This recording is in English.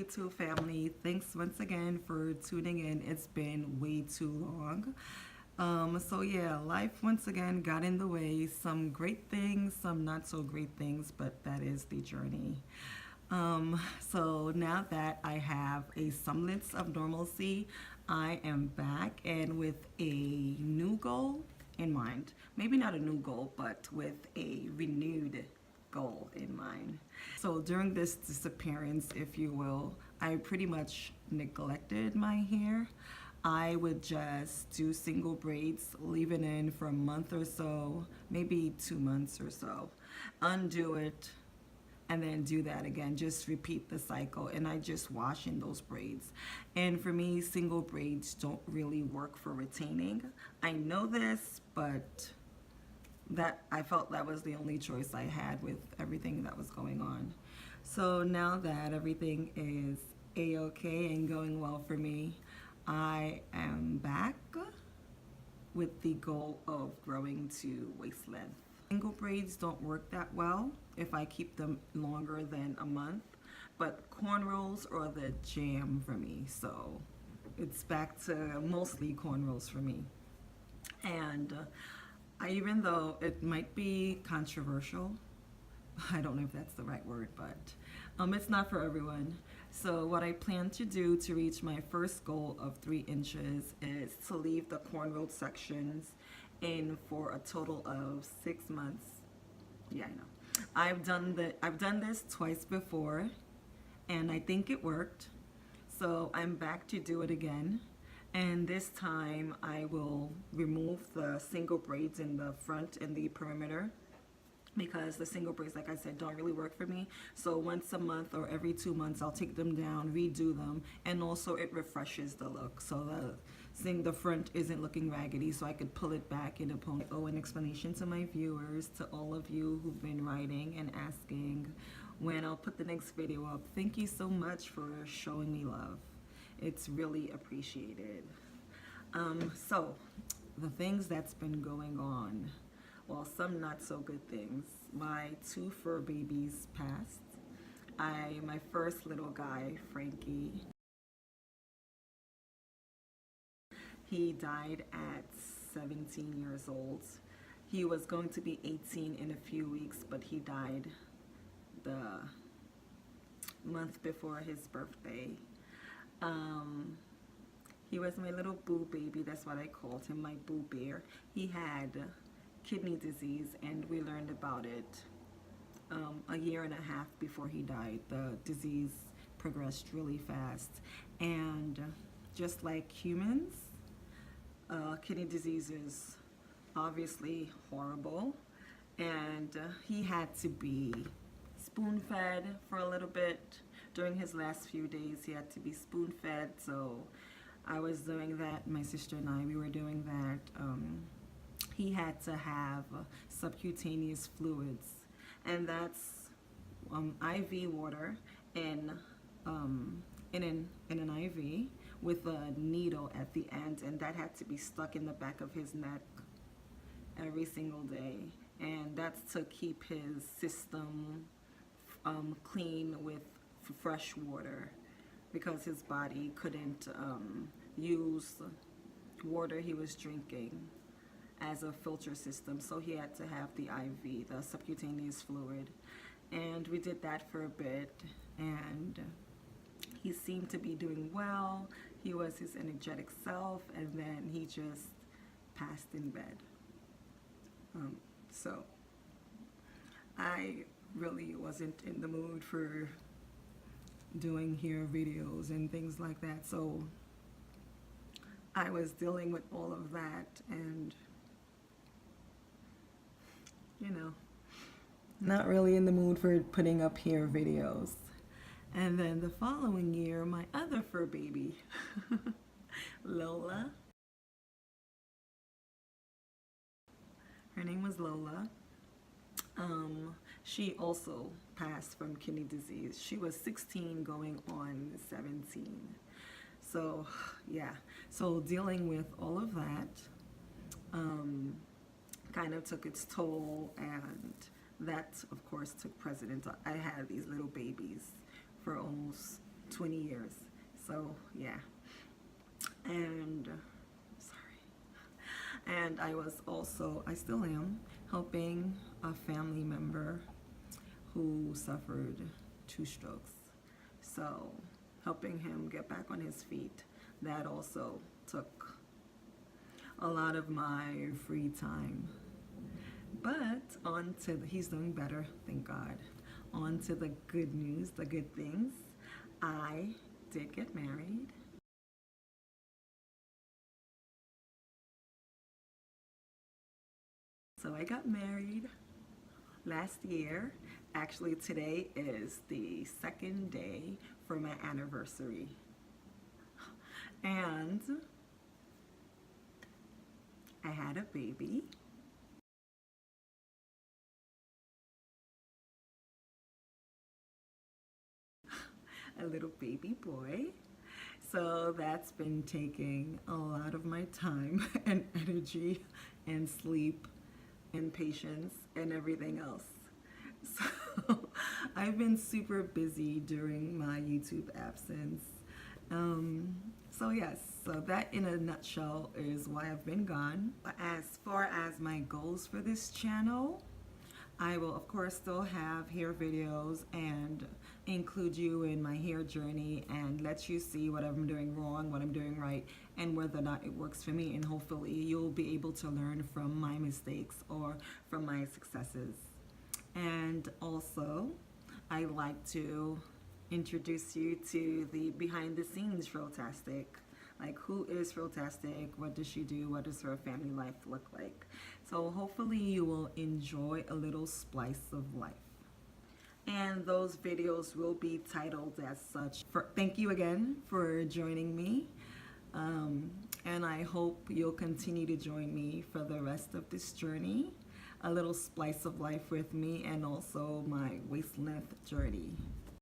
YouTube family. Thanks once again for tuning in. It's been way too long. So yeah, life once again got in the way. Some great things, some not so great things, but that is the journey. So now that I have a semblance of normalcy, I am back and with a new goal in mind. Maybe not a new goal, but with a renewed goal in mind. So during this disappearance, if you will, I pretty much neglected my hair. I would just do single braids, leave it in for a month or so, maybe 2 months or so, undo it, and then do that again. Just repeat the cycle, and I just wash in those braids. And for me, single braids don't really work for retaining. I know this, but that I felt that was the only choice I had with everything that was going on. So now that everything is a-okay and going well for me, I am back with the goal of growing to waist length. Single braids don't work that well if I keep them longer than a month, but cornrows are the jam for me. So it's back to mostly cornrows for me. And even though it might be controversial, I don't know if that's the right word, but it's not for everyone. So what I plan to do to reach my first goal of 3 inches is to leave the cornrowed sections in for a total of 6 months. Yeah, I know. I've done this twice before, and I think it worked. So I'm back to do it again. And this time I will remove the single braids in the front and the perimeter, because the single braids, like I said, don't really work for me. So once a month or every 2 months, I'll take them down, redo them, and also it refreshes the look. So the front isn't looking raggedy, so I could pull it back in a pony. Oh, an explanation to my viewers, to all of you who've been writing and asking when I'll put the next video up. Thank you so much for showing me love. It's really appreciated. So the things that's been going on, well, some not so good things. My 2 fur babies passed. My first little guy, Frankie, he died at 17 years old. He was going to be 18 in a few weeks, but he died the month before his birthday. He was my little boo baby. That's what I called him, my boo bear. He had kidney disease, and we learned about it a year and a half before he died. The disease progressed really fast, and just like humans, kidney disease is obviously horrible, and he had to be spoon-fed for a little bit. During his last few days, he had to be spoon-fed, so I was doing that. My sister and I, we were doing that. He had to have subcutaneous fluids, and that's IV water in an IV with a needle at the end, and that had to be stuck in the back of his neck every single day, and that's to keep his system clean with fresh water, because his body couldn't use water he was drinking as a filter system, so he had to have the IV, the subcutaneous fluid. And we did that for a bit, and he seemed to be doing well. He was his energetic self, and then he just passed in bed. So I really wasn't in the mood for doing hair videos and things like that, so I was dealing with all of that, and you know, not really in the mood for putting up hair videos. And then the following year, my other fur baby, Lola, her name was Lola, she also passed from kidney disease. She was 16 going on 17. So yeah, so dealing with all of that kind of took its toll, and that of course took precedence. I had these little babies for almost 20 years. So yeah, and sorry, and I still am helping a family member who suffered 2 strokes. So helping him get back on his feet, that also took a lot of my free time. But he's doing better, thank God. On to the good news, the good things. I did get married. So I got married last year. Actually, today is the second day for my anniversary. And I had a baby, a little baby boy. So that's been taking a lot of my time and energy and sleep and patience and everything else. So I've been super busy during my YouTube absence. Um, so yes, so that in a nutshell is why I've been gone. As far as my goals for this channel, I will of course still have hair videos and include you in my hair journey and let you see what I'm doing wrong, what I'm doing right, and whether or not it works for me, and hopefully you'll be able to learn from my mistakes or from my successes. And also, I like to introduce you to the behind the scenes Frotastic. Like, who is Frotastic? What does she do? What does her family life look like? So hopefully you will enjoy a little slice of life. And those videos will be titled as such. Thank you again for joining me. And I hope you'll continue to join me for the rest of this journey. A little slice of life with me, and also my waist length journey.